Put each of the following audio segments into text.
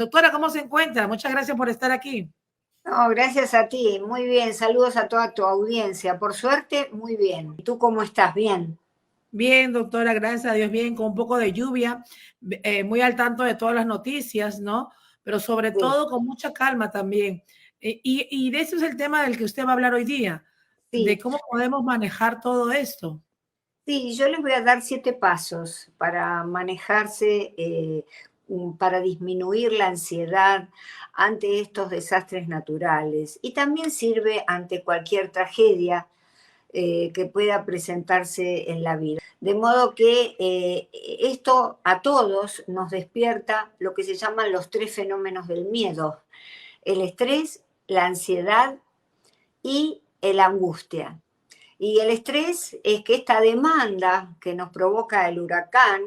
Doctora, ¿cómo se encuentra? Muchas gracias por estar aquí. No, gracias a ti. Muy bien. Saludos a toda tu audiencia. Por suerte, muy bien. ¿Tú cómo estás? Bien. Bien, doctora, gracias a Dios, bien, con un poco de lluvia, muy al tanto de todas las noticias, ¿no? Pero sobre Sí, todo con mucha calma también. Y de eso es el tema del que usted va a hablar hoy día, de sí, cómo podemos manejar todo esto. sí. Yo les voy a dar 7 pasos para manejarse, para disminuir la ansiedad ante estos desastres naturales. Y también sirve ante cualquier tragedia que pueda presentarse en la vida. De modo que esto a todos nos despierta lo que se llaman los 3 fenómenos del miedo: el estrés, la ansiedad y la angustia. Y el estrés es que esta demanda que nos provoca el huracán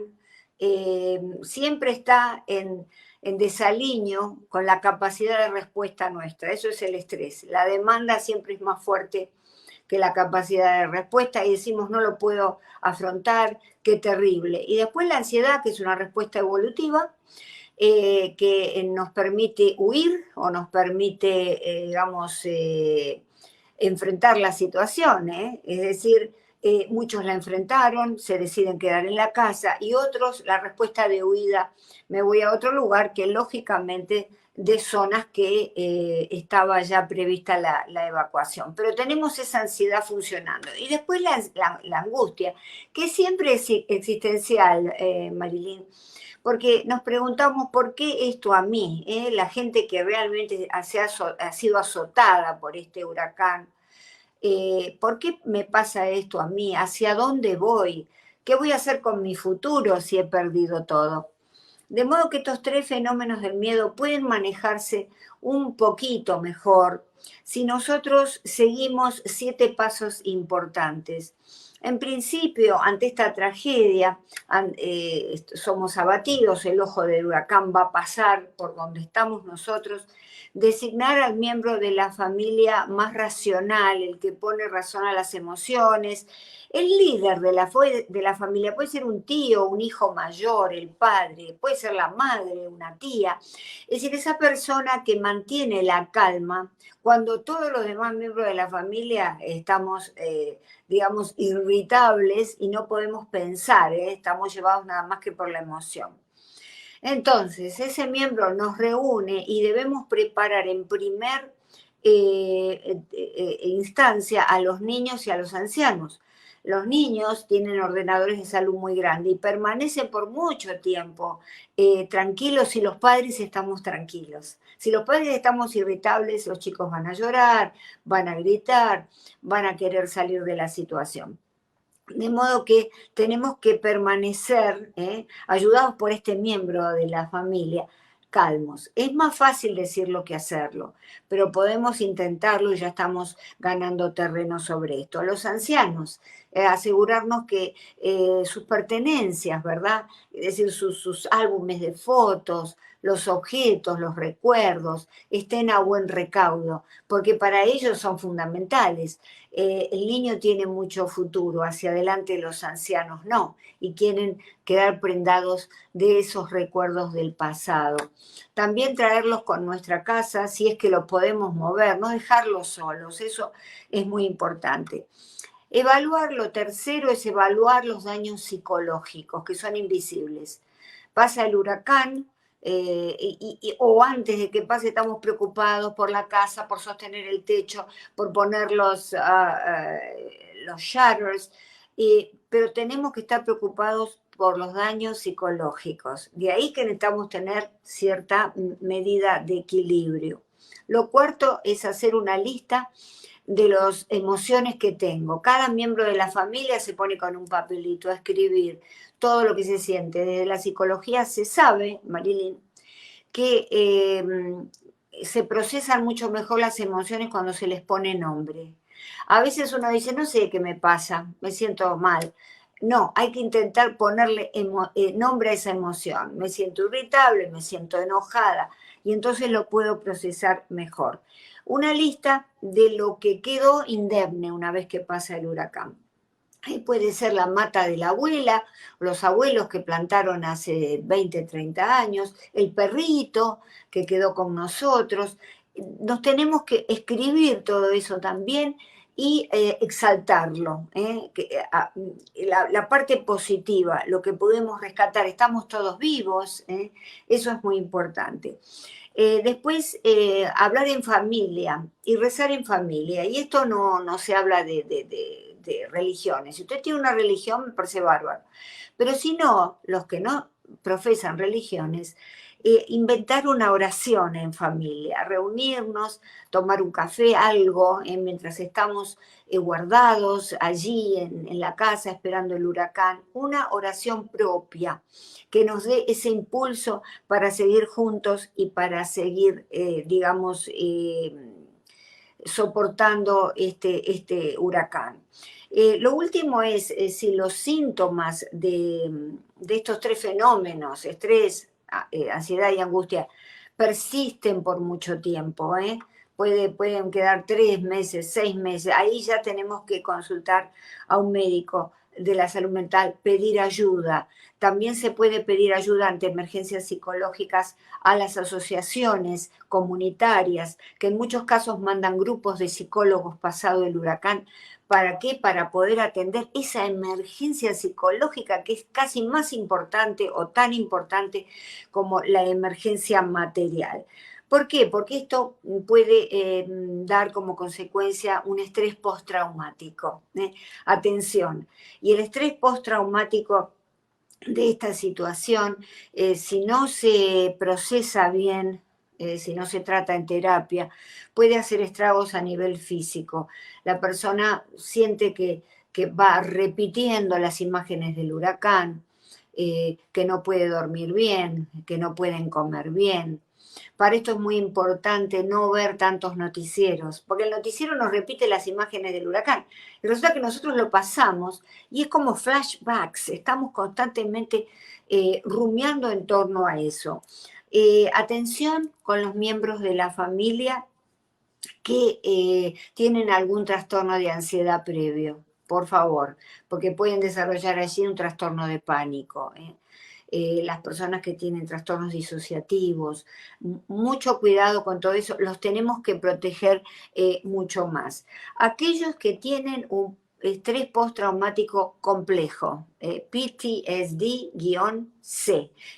siempre está en desalineo con la capacidad de respuesta nuestra. Eso es el estrés. La demanda siempre es más fuerte que la capacidad de respuesta y decimos no lo puedo afrontar, qué terrible. Y después la ansiedad, que es una respuesta evolutiva, que nos permite huir o nos permite, digamos, enfrentar la situación, ¿eh? Es decir, muchos la enfrentaron, se deciden quedar en la casa y otros la respuesta de huida, me voy a otro lugar que lógicamente de zonas que estaba ya prevista la evacuación. Pero tenemos esa ansiedad funcionando. Y después la angustia, que siempre es existencial, Marilyn, porque nos preguntamos por qué esto a mí, la gente que realmente ha sido azotada por este huracán, ¿por qué me pasa esto a mí? ¿Hacia dónde voy? ¿Qué voy a hacer con mi futuro si he perdido todo? De modo que estos 3 fenómenos del miedo pueden manejarse un poquito mejor si nosotros seguimos 7 pasos importantes. En principio, ante esta tragedia, somos abatidos, el ojo del huracán va a pasar por donde estamos nosotros. Designar al miembro de la familia más racional, el que pone razón a las emociones, el líder de la familia. Puede ser un tío, un hijo mayor, el padre, puede ser la madre, una tía. Es decir, esa persona que mantiene la calma cuando todos los demás miembros de la familia estamos, digamos, irritables y no podemos pensar, ¿eh? Estamos llevados nada más que por la emoción. Entonces, ese miembro nos reúne y debemos preparar en primer instancia a los niños y a los ancianos. Los niños tienen ordenadores de salud muy grandes y permanecen por mucho tiempo tranquilos si los padres estamos tranquilos. Si los padres estamos irritables, los chicos van a llorar, van a gritar, van a querer salir de la situación. De modo que tenemos que permanecer, ayudados por este miembro de la familia, calmos. Es más fácil decirlo que hacerlo, pero podemos intentarlo y ya estamos ganando terreno sobre esto. A los ancianos, asegurarnos que sus pertenencias, ¿verdad? Es decir, sus álbumes de fotos, los objetos, los recuerdos, estén a buen recaudo, porque para ellos son fundamentales. El niño tiene mucho futuro, hacia adelante los ancianos no, y quieren quedar prendados de esos recuerdos del pasado. También traerlos con nuestra casa, si es que los podemos mover, no dejarlos solos, eso es muy importante. Evaluar, lo tercero es evaluar los daños psicológicos, que son invisibles. Pasa el huracán, o antes de que pase estamos preocupados por la casa, por sostener el techo, por poner los shutters, pero tenemos que estar preocupados por los daños psicológicos. De ahí que necesitamos tener cierta medida de equilibrio. Lo cuarto es hacer una lista de las emociones que tengo. Cada miembro de la familia se pone con un papelito a escribir todo lo que se siente. Desde la psicología se sabe, Marilyn, que se procesan mucho mejor las emociones cuando se les pone nombre. A veces uno dice, no sé qué me pasa, me siento mal. No, hay que intentar ponerle nombre a esa emoción. Me siento irritable, me siento enojada y entonces lo puedo procesar mejor. Una lista de lo que quedó indemne una vez que pasa el huracán. Puede ser la mata de la abuela, los abuelos que plantaron hace 20, 30 años, el perrito que quedó con nosotros. Nos tenemos que escribir todo eso también y exaltarlo. La parte positiva, lo que podemos rescatar, estamos todos vivos, eso es muy importante. Después, hablar en familia y rezar en familia. Y esto no se habla de religiones. Si usted tiene una religión, me parece bárbaro. Pero si no, los que no profesan religiones, inventar una oración en familia, reunirnos, tomar un café, algo, mientras estamos guardados allí en la casa esperando el huracán, una oración propia que nos dé ese impulso para seguir juntos y para seguir, digamos, soportando este huracán. Lo último es si los síntomas de estos tres fenómenos, estrés, ansiedad y angustia, persisten por mucho tiempo, pueden quedar 3 meses, 6 meses, ahí ya tenemos que consultar a un médico de la salud mental, pedir ayuda. También se puede pedir ayuda ante emergencias psicológicas a las asociaciones comunitarias, que en muchos casos mandan grupos de psicólogos pasado el huracán. ¿Para qué? Para poder atender esa emergencia psicológica que es casi más importante o tan importante como la emergencia material. ¿Por qué? Porque esto puede dar como consecuencia un estrés postraumático. Atención, y el estrés postraumático de esta situación, si no se procesa bien, si no se trata en terapia, puede hacer estragos a nivel físico. La persona siente que va repitiendo las imágenes del huracán, que no puede dormir bien, que no pueden comer bien. Para esto es muy importante no ver tantos noticieros, porque el noticiero nos repite las imágenes del huracán. Y resulta que nosotros lo pasamos y es como flashbacks, estamos constantemente rumiando en torno a eso. Atención con los miembros de la familia que tienen algún trastorno de ansiedad previo, por favor, porque pueden desarrollar allí un trastorno de pánico. Las personas que tienen trastornos disociativos, mucho cuidado con todo eso, los tenemos que proteger mucho más. Aquellos que tienen un estrés postraumático complejo, PTSD-C,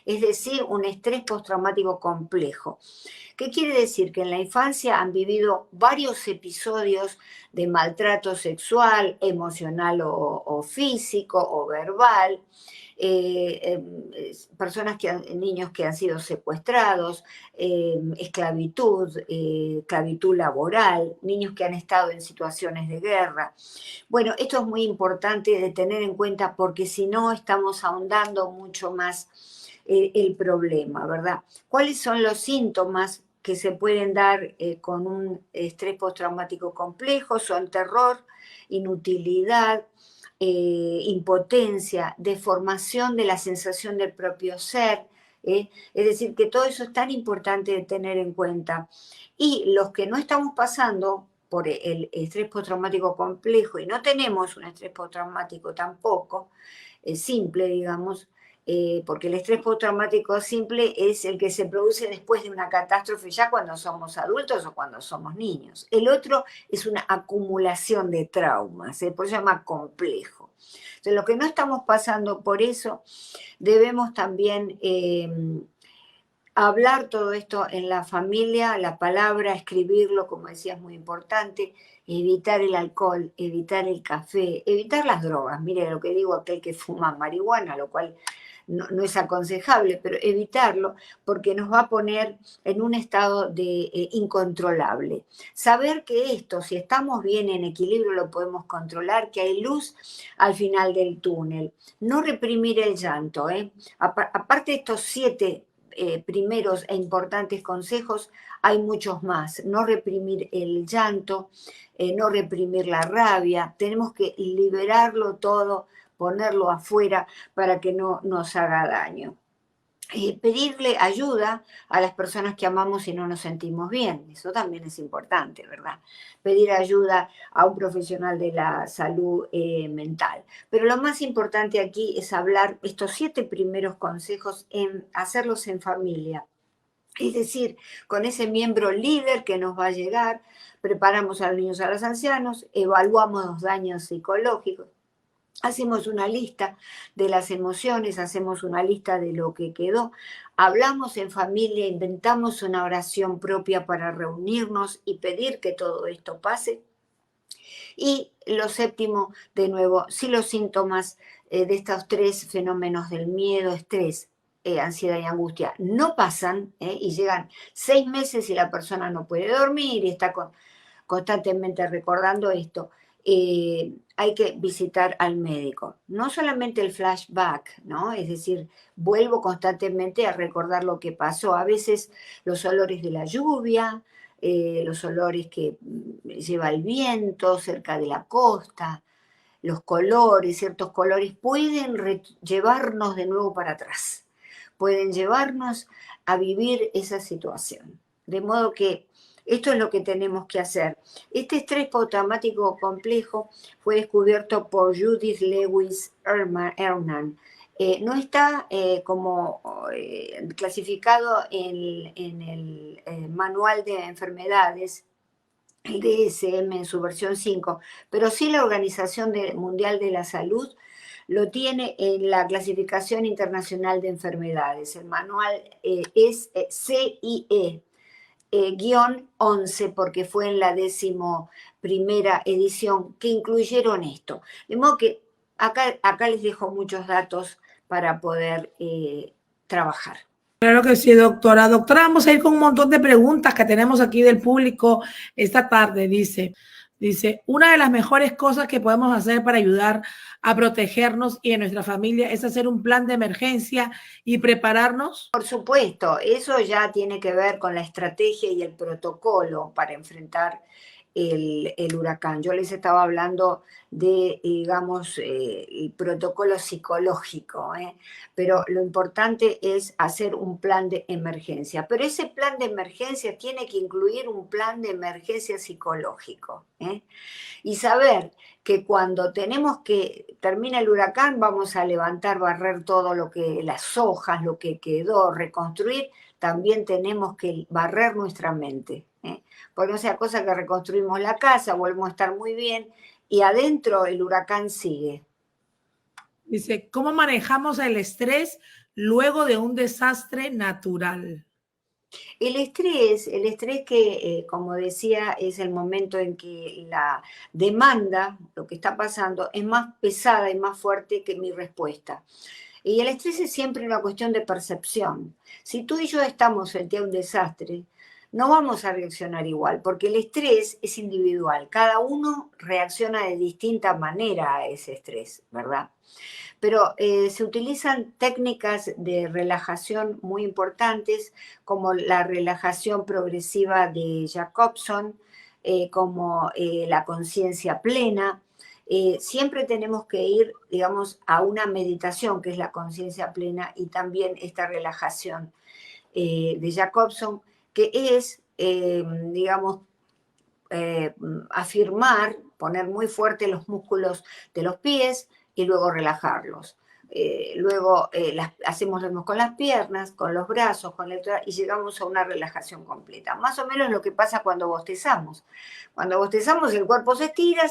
es decir, un estrés postraumático complejo. ¿Qué quiere decir? Que en la infancia han vivido varios episodios de maltrato sexual, emocional o físico o verbal, niños que han sido secuestrados, esclavitud, esclavitud laboral, niños que han estado en situaciones de guerra. Bueno, esto es muy importante de tener en cuenta porque si no estamos ahondando mucho más el problema, ¿verdad? ¿Cuáles son los síntomas que se pueden dar con un estrés postraumático complejo? Son terror, inutilidad, impotencia, deformación de la sensación del propio ser. Es decir, que todo eso es tan importante de tener en cuenta. Y los que no estamos pasando por el estrés postraumático complejo y no tenemos un estrés postraumático tampoco, simple, digamos, porque el estrés postraumático simple es el que se produce después de una catástrofe ya cuando somos adultos o cuando somos niños. El otro es una acumulación de traumas, por eso se llama complejo. Entonces, los que no estamos pasando por eso, debemos también hablar todo esto en la familia, la palabra, escribirlo, como decía, es muy importante, evitar el alcohol, evitar el café, evitar las drogas. Mire lo que digo, aquel que fuma marihuana, lo cual no es aconsejable, pero evitarlo porque nos va a poner en un estado de incontrolable. Saber que esto, si estamos bien en equilibrio, lo podemos controlar, que hay luz al final del túnel. No reprimir el llanto. Aparte de estos 7 primeros e importantes consejos, hay muchos más. No reprimir el llanto, no reprimir la rabia, tenemos que liberarlo todo, ponerlo afuera para que no nos haga daño. pedirle ayuda a las personas que amamos si no nos sentimos bien. Eso también es importante, ¿verdad? Pedir ayuda a un profesional de la salud mental. Pero lo más importante aquí es hablar estos 7 primeros consejos, hacerlos en familia. Es decir, con ese miembro líder que nos va a llegar, preparamos a los niños, a los ancianos, evaluamos los daños psicológicos, hacemos una lista de las emociones, hacemos una lista de lo que quedó, hablamos en familia, inventamos una oración propia para reunirnos y pedir que todo esto pase. Y lo séptimo, de nuevo, si los síntomas de estos 3 fenómenos del miedo, estrés, ansiedad y angustia no pasan y llegan 6 meses y la persona no puede dormir y está constantemente recordando esto, hay que visitar al médico. No solamente el flashback, ¿no? Es decir, vuelvo constantemente a recordar lo que pasó. A veces los olores de la lluvia, los olores que lleva el viento cerca de la costa, los colores, ciertos colores, pueden llevarnos de nuevo para atrás, pueden llevarnos a vivir esa situación. De modo que esto es lo que tenemos que hacer. Este estrés postraumático complejo fue descubierto por Judith Lewis Herman. No está clasificado en el manual de enfermedades, el DSM en su versión 5, pero sí la Organización Mundial de la Salud lo tiene en la Clasificación Internacional de Enfermedades. El manual es CIE, guión 11, porque fue en la 11ª edición que incluyeron esto. De modo que acá les dejo muchos datos para poder trabajar. Claro que sí, doctora. Doctora, vamos a ir con un montón de preguntas que tenemos aquí del público esta tarde. Dice, una de las mejores cosas que podemos hacer para ayudar a protegernos y a nuestra familia es hacer un plan de emergencia y prepararnos. Por supuesto, eso ya tiene que ver con la estrategia y el protocolo para enfrentar el huracán. Yo les estaba hablando de, digamos, el protocolo psicológico, pero lo importante es hacer un plan de emergencia. Pero ese plan de emergencia tiene que incluir un plan de emergencia psicológico, y saber que cuando termina el huracán, vamos a levantar, barrer todo las hojas, lo que quedó, reconstruir, también tenemos que barrer nuestra mente, porque no sea cosa que reconstruimos la casa, volvemos a estar muy bien y adentro el huracán sigue. Dice, ¿cómo manejamos el estrés luego de un desastre natural? El estrés que, como decía, es el momento en que la demanda, lo que está pasando, es más pesada y más fuerte que mi respuesta. Y el estrés es siempre una cuestión de percepción. Si tú y yo estamos frente a un desastre, no vamos a reaccionar igual, porque el estrés es individual. Cada uno reacciona de distinta manera a ese estrés, ¿verdad? Pero se utilizan técnicas de relajación muy importantes, como la relajación progresiva de Jacobson, como la conciencia plena. Siempre tenemos que ir, digamos, a una meditación, que es la conciencia plena, y también esta relajación de Jacobson, que es, digamos, afirmar, poner muy fuerte los músculos de los pies y luego relajarlos. Luego hacemos lo mismo con las piernas, con los brazos, y llegamos a una relajación completa. Más o menos lo que pasa cuando bostezamos. Cuando bostezamos el cuerpo se estira,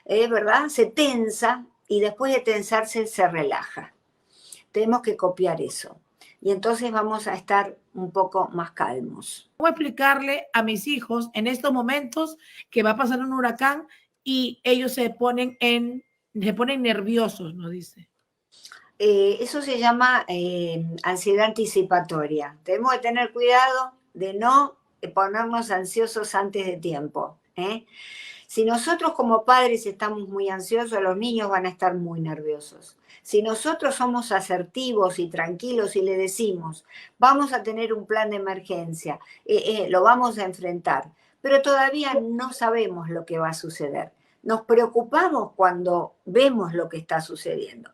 ¿verdad? Se tensa y después de tensarse se relaja. Tenemos que copiar eso. Y entonces vamos a estar un poco más calmos. ¿Cómo explicarle a mis hijos en estos momentos que va a pasar un huracán y ellos se ponen nerviosos, nos dice? Eso se llama ansiedad anticipatoria. Tenemos que tener cuidado de no ponernos ansiosos antes de tiempo. Si nosotros como padres estamos muy ansiosos, los niños van a estar muy nerviosos. Si nosotros somos asertivos y tranquilos y le decimos, vamos a tener un plan de emergencia, lo vamos a enfrentar, pero todavía no sabemos lo que va a suceder. Nos preocupamos cuando vemos lo que está sucediendo.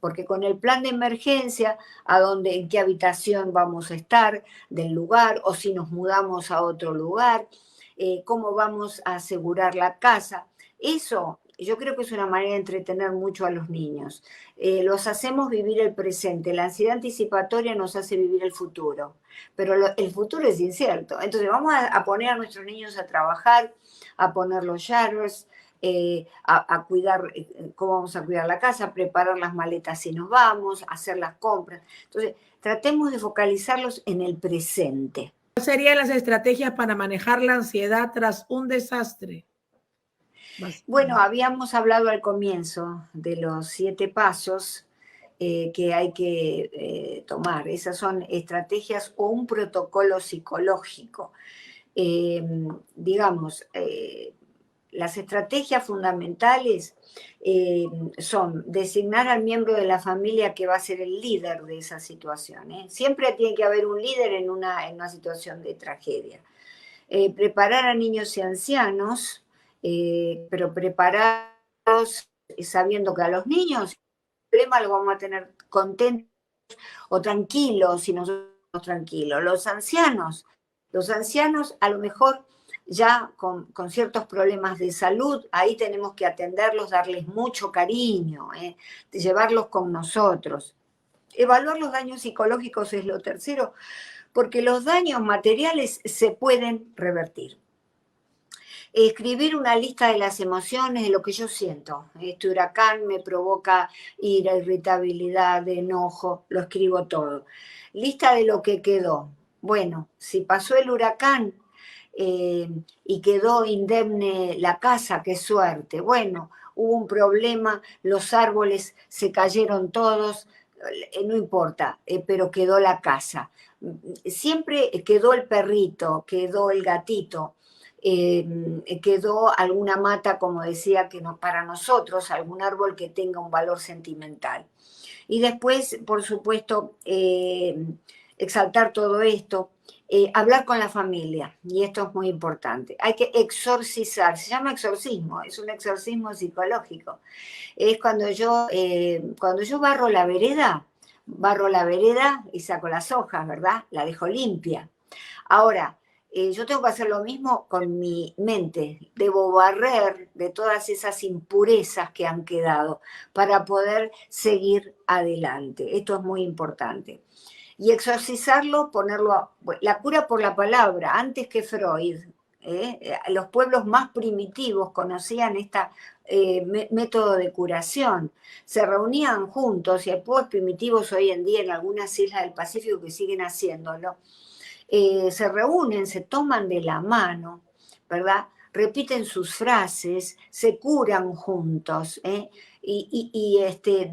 porque con el plan de emergencia, en qué habitación vamos a estar del lugar, o si nos mudamos a otro lugar, cómo vamos a asegurar la casa. Eso yo creo que es una manera de entretener mucho a los niños. Los hacemos vivir el presente. La ansiedad anticipatoria nos hace vivir el futuro, pero el futuro es incierto. Entonces vamos a poner a nuestros niños a trabajar, a poner los jarros, a cuidar, cómo vamos a cuidar la casa, preparar las maletas si nos vamos, hacer las compras. Entonces, tratemos de focalizarlos en el presente. ¿Cuáles serían las estrategias para manejar la ansiedad tras un desastre? Bueno, habíamos hablado al comienzo de los 7 pasos que hay que tomar. Esas son estrategias o un protocolo psicológico. Digamos, las estrategias fundamentales son designar al miembro de la familia que va a ser el líder de esa situación. Siempre tiene que haber un líder en una situación de tragedia. Preparar a niños y ancianos, pero prepararlos sabiendo que a los niños el problema lo vamos a tener contentos o tranquilos si nosotros estamos tranquilos. Los ancianos a lo mejor ya con ciertos problemas de salud, ahí tenemos que atenderlos, darles mucho cariño, llevarlos con nosotros. Evaluar los daños psicológicos es lo tercero, porque los daños materiales se pueden revertir. Escribir una lista de las emociones, de lo que yo siento. Este huracán me provoca ira, irritabilidad, enojo, lo escribo todo. Lista de lo que quedó. Bueno, si pasó el huracán y quedó indemne la casa, qué suerte. Bueno, hubo un problema, los árboles se cayeron todos, no importa, pero quedó la casa. Siempre quedó el perrito, quedó el gatito. Quedó alguna mata, como decía, que no, para nosotros, algún árbol que tenga un valor sentimental. Y después, por supuesto, exaltar todo esto, hablar con la familia, y esto es muy importante. Hay que exorcizar, se llama exorcismo, es un exorcismo psicológico. Es cuando yo barro la vereda y saco las hojas, ¿verdad? La dejo limpia. Ahora, yo tengo que hacer lo mismo con mi mente. Debo barrer de todas esas impurezas que han quedado para poder seguir adelante. Esto es muy importante. Y exorcizarlo, la cura por la palabra, antes que Freud. Los pueblos más primitivos conocían este método de curación. Se reunían juntos, y hay pueblos primitivos hoy en día en algunas islas del Pacífico que siguen haciéndolo. Se reúnen, se toman de la mano, ¿verdad? Repiten sus frases, se curan juntos, y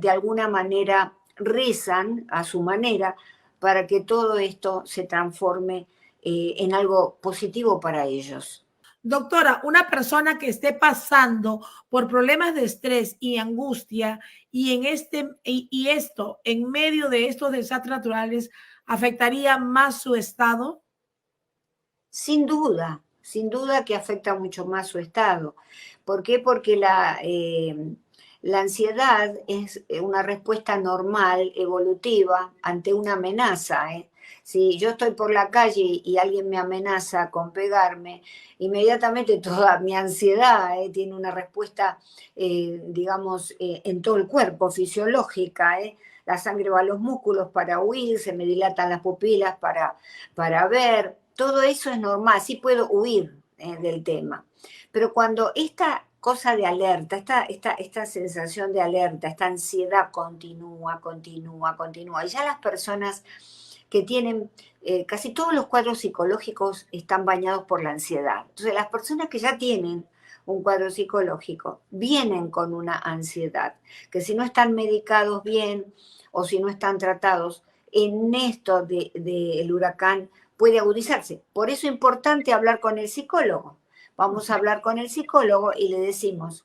de alguna manera rezan a su manera para que todo esto se transforme en algo positivo para ellos. Doctora, una persona que esté pasando por problemas de estrés y angustia y esto en medio de estos desastres naturales, ¿afectaría más su estado? Sin duda que afecta mucho más su estado. ¿Por qué? Porque la ansiedad es una respuesta normal, evolutiva, ante una amenaza. Si yo estoy por la calle y alguien me amenaza con pegarme, inmediatamente toda mi ansiedad tiene una respuesta, digamos, en todo el cuerpo, fisiológica. La sangre va a los músculos para huir, se me dilatan las pupilas para ver. Todo eso es normal, sí puedo huir del tema. Pero cuando esta cosa de alerta, esta sensación de alerta, esta ansiedad continúa, y ya las personas que tienen, casi todos los cuadros psicológicos están bañados por la ansiedad. Entonces, las personas que ya tienen un cuadro psicológico vienen con una ansiedad, que si no están medicados bien o si no están tratados, en esto del huracán puede agudizarse. Por eso es importante hablar con el psicólogo. Vamos a hablar con el psicólogo y le decimos,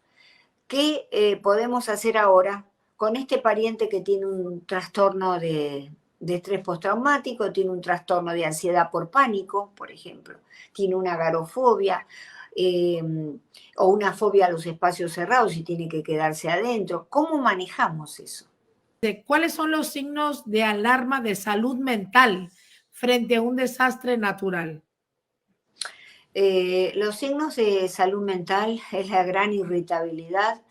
¿qué podemos hacer ahora con este pariente que tiene un trastorno de estrés postraumático, tiene un trastorno de ansiedad por pánico, por ejemplo, tiene una agorafobia o una fobia a los espacios cerrados y tiene que quedarse adentro? ¿Cómo manejamos eso? ¿Cuáles son los signos de alarma de salud mental frente a un desastre natural? Los signos de salud mental es la gran irritabilidad,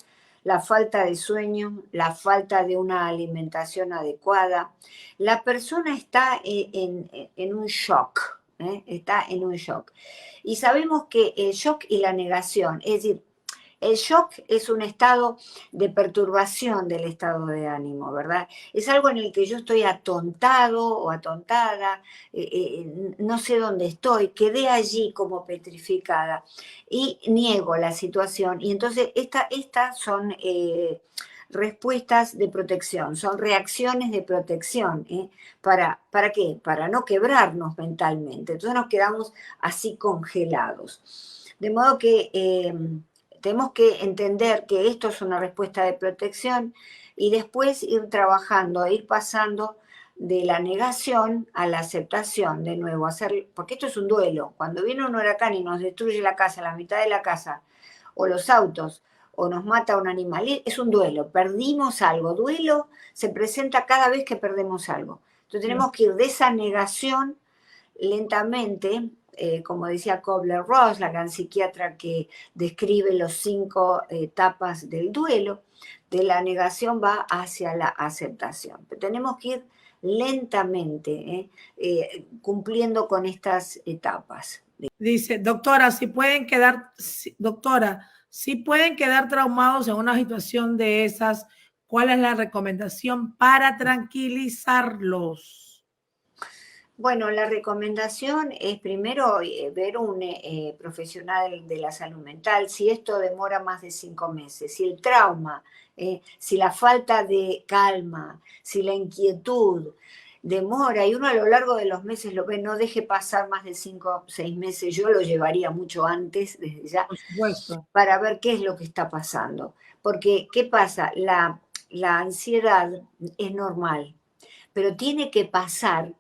la falta de sueño, la falta de una alimentación adecuada. La persona está en un shock, ¿eh? Está en un shock. Y sabemos que el shock y la negación, es decir, el shock es un estado de perturbación del estado de ánimo, ¿verdad? Es algo en el que yo estoy atontado o atontada, no sé dónde estoy, quedé allí como petrificada y niego la situación. Y entonces estas son respuestas de protección, son reacciones de protección. ¿Para qué? Para no quebrarnos mentalmente. Entonces nos quedamos así congelados. De modo que tenemos que entender que esto es una respuesta de protección y después ir trabajando, ir pasando de la negación a la aceptación de nuevo, porque esto es un duelo. Cuando viene un huracán y nos destruye la casa, la mitad de la casa, o los autos, o nos mata un animal, es un duelo, perdimos algo. Duelo se presenta cada vez que perdemos algo. Entonces tenemos que ir de esa negación lentamente, como decía Kubler-Ross, la gran psiquiatra que describe los 5 etapas del duelo, de la negación va hacia la aceptación. Pero tenemos que ir lentamente, cumpliendo con estas etapas. Dice, doctora, si pueden quedar traumados en una situación de esas, ¿cuál es la recomendación para tranquilizarlos? Bueno, la recomendación es primero ver un profesional de la salud mental, si esto demora más de 5 meses, si el trauma, si la falta de calma, si la inquietud demora y uno a lo largo de los meses lo ve, no deje pasar más de 5 o 6 meses, yo lo llevaría mucho antes, desde ya, Por supuesto, para ver qué es lo que está pasando. Porque, ¿qué pasa? La ansiedad es normal, pero tiene que pasar,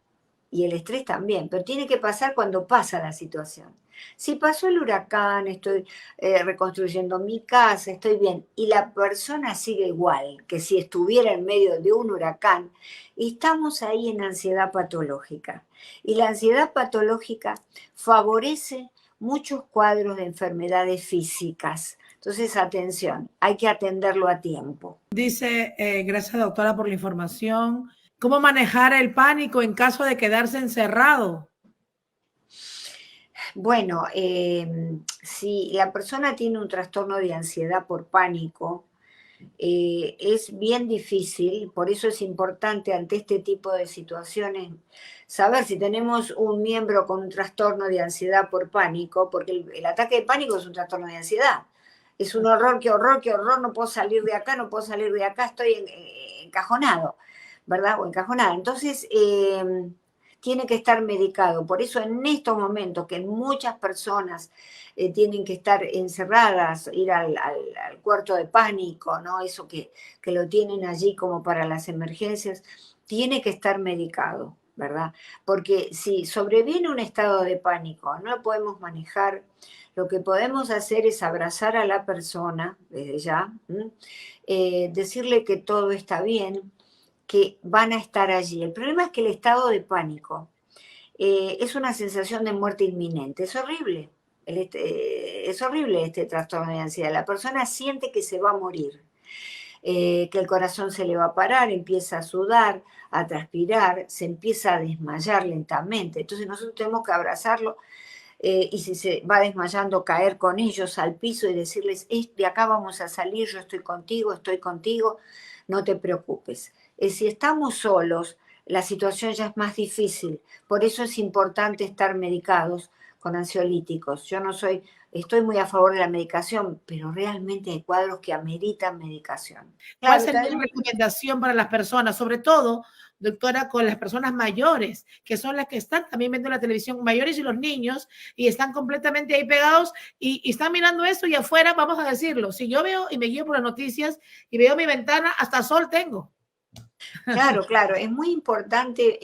y el estrés también, pero tiene que pasar cuando pasa la situación. Si pasó el huracán, estoy reconstruyendo mi casa, estoy bien, y la persona sigue igual que si estuviera en medio de un huracán, estamos ahí en ansiedad patológica. Y la ansiedad patológica favorece muchos cuadros de enfermedades físicas. Entonces, atención, hay que atenderlo a tiempo. dice, gracias doctora por la información. ¿Cómo manejar el pánico en caso de quedarse encerrado? Bueno, si la persona tiene un trastorno de ansiedad por pánico, es bien difícil, por eso es importante ante este tipo de situaciones saber si tenemos un miembro con un trastorno de ansiedad por pánico, porque el ataque de pánico es un trastorno de ansiedad. Es un horror, qué horror, qué horror, no puedo salir de acá, no puedo salir de acá, estoy encajonado, ¿verdad? O encajonada. Entonces, tiene que estar medicado. Por eso en estos momentos que muchas personas tienen que estar encerradas, ir al cuarto de pánico, ¿no? Eso que lo tienen allí como para las emergencias, tiene que estar medicado, ¿verdad? Porque si sobreviene un estado de pánico, no lo podemos manejar, lo que podemos hacer es abrazar a la persona desde ya, decirle que todo está bien, que van a estar allí. El problema es que el estado de pánico es una sensación de muerte inminente. Es horrible. Es horrible este trastorno de ansiedad. La persona siente que se va a morir, que el corazón se le va a parar, empieza a sudar, a transpirar, se empieza a desmayar lentamente. Entonces nosotros tenemos que abrazarlo y si se va desmayando, caer con ellos al piso y decirles, de acá vamos a salir, yo estoy contigo, no te preocupes. Si estamos solos, la situación ya es más difícil, por eso es importante estar medicados con ansiolíticos. Yo no estoy muy a favor de la medicación, pero realmente hay cuadros que ameritan medicación. ¿Cuál Claro, sería la recomendación para las personas, sobre todo, doctora, con las personas mayores, que son las que están también viendo la televisión, mayores y los niños, y están completamente ahí pegados y están mirando esto y afuera, vamos a decirlo, si yo veo y me guío por las noticias y veo mi ventana, hasta sol tengo. Claro, claro, es muy importante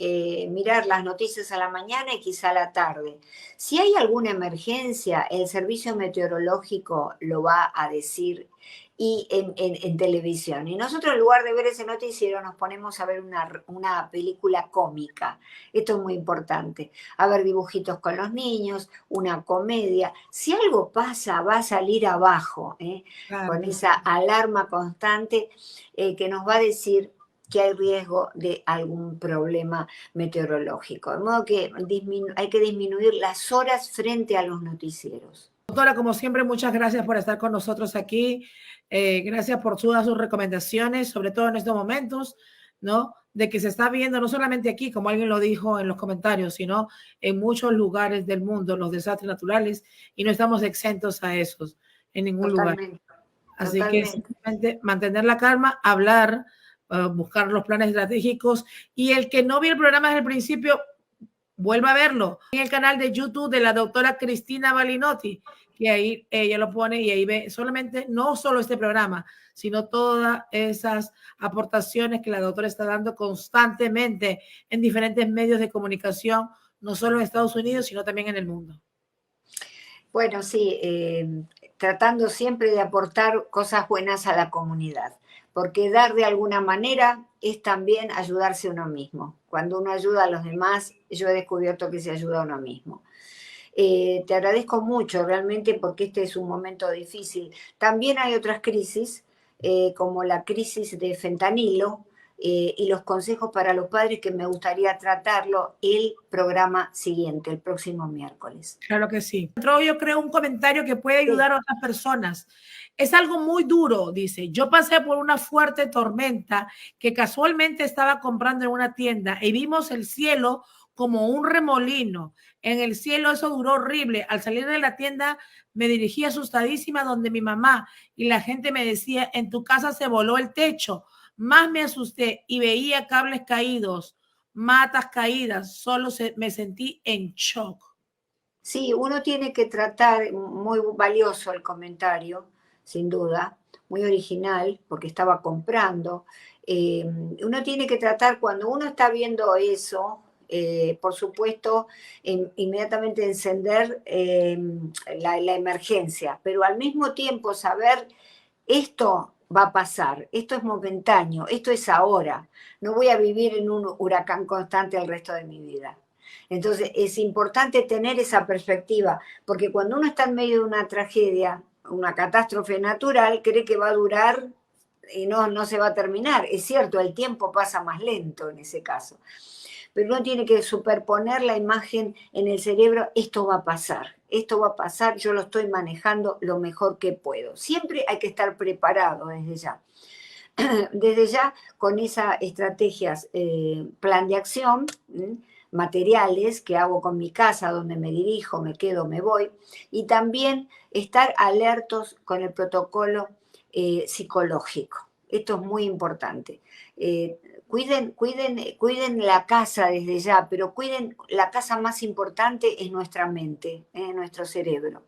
mirar las noticias a la mañana y quizá a la tarde. Si hay alguna emergencia, el servicio meteorológico lo va a decir y en televisión. Y nosotros en lugar de ver ese noticiero nos ponemos a ver una película cómica. Esto es muy importante. A ver dibujitos con los niños, una comedia. Si algo pasa, va a salir abajo, Claro. con esa alarma constante que nos va a decir que hay riesgo de algún problema meteorológico. De modo que hay que disminuir las horas frente a los noticieros. Doctora, como siempre, muchas gracias por estar con nosotros aquí. Gracias por todas sus recomendaciones, sobre todo en estos momentos, ¿no? De que se está viendo, no solamente aquí, como alguien lo dijo en los comentarios, sino en muchos lugares del mundo, los desastres naturales, y no estamos exentos a esos en ningún lugar. Totalmente. Así que Totalmente. simplemente mantener la calma, hablar, buscar los planes estratégicos, y el que no vio el programa desde el principio, vuelva a verlo en el canal de YouTube de la doctora Cristina Balinotti, que ahí ella lo pone y ahí ve solamente, no solo este programa, sino todas esas aportaciones que la doctora está dando constantemente en diferentes medios de comunicación, no solo en Estados Unidos, sino también en el mundo. Bueno, sí, tratando siempre de aportar cosas buenas a la comunidad, porque dar de alguna manera es también ayudarse a uno mismo. Cuando uno ayuda a los demás, yo he descubierto que se ayuda a uno mismo. Te agradezco mucho realmente porque este es un momento difícil. También hay otras crisis, como la crisis de fentanilo, y los consejos para los padres que me gustaría tratarlo el programa siguiente, el próximo miércoles. Claro que sí. Yo creo un comentario que puede ayudar a otras personas. Es algo muy duro, dice. Yo pasé por una fuerte tormenta que casualmente estaba comprando en una tienda y vimos el cielo como un remolino. En el cielo eso duró horrible. Al salir de la tienda me dirigí asustadísima donde mi mamá y la gente me decía, en tu casa se voló el techo. Más me asusté y veía cables caídos, matas caídas. Me sentí en shock. Sí, uno tiene que tratar, muy valioso el comentario, sin duda, muy original, porque estaba comprando. Uno tiene que tratar, cuando uno está viendo eso, por supuesto, inmediatamente encender la emergencia, pero al mismo tiempo saber esto va a pasar, esto es momentáneo, esto es ahora, no voy a vivir en un huracán constante el resto de mi vida. Entonces es importante tener esa perspectiva, porque cuando uno está en medio de una tragedia, una catástrofe natural, cree que va a durar y no se va a terminar. Es cierto, el tiempo pasa más lento en ese caso, pero uno tiene que superponer la imagen en el cerebro, esto va a pasar, yo lo estoy manejando lo mejor que puedo. Siempre hay que estar preparado desde ya. Desde ya, con esas estrategias, plan de acción, materiales que hago con mi casa, donde me dirijo, me quedo, me voy, y también estar alertos con el protocolo psicológico. Esto es muy importante. Cuiden la casa desde ya, pero cuiden, la casa más importante es nuestra mente, nuestro cerebro,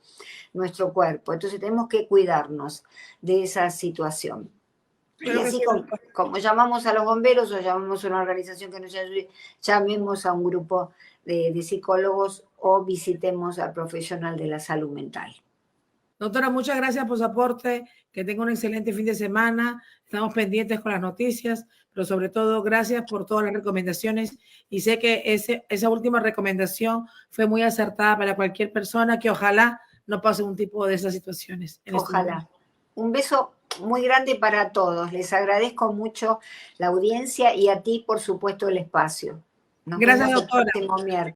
nuestro cuerpo. Entonces tenemos que cuidarnos de esa situación. Y así como llamamos a los bomberos o llamamos a una organización que nos ayude, llamemos a un grupo de psicólogos o visitemos al profesional de la salud mental. Doctora, muchas gracias por su aporte, que tenga un excelente fin de semana, estamos pendientes con las noticias, pero sobre todo gracias por todas las recomendaciones y sé que esa última recomendación fue muy acertada para cualquier persona que ojalá no pase un tipo de esas situaciones. Ojalá. Un beso muy grande para todos, les agradezco mucho la audiencia y a ti, por supuesto, el espacio. Nos gracias, vemos doctora. el próximo miércoles.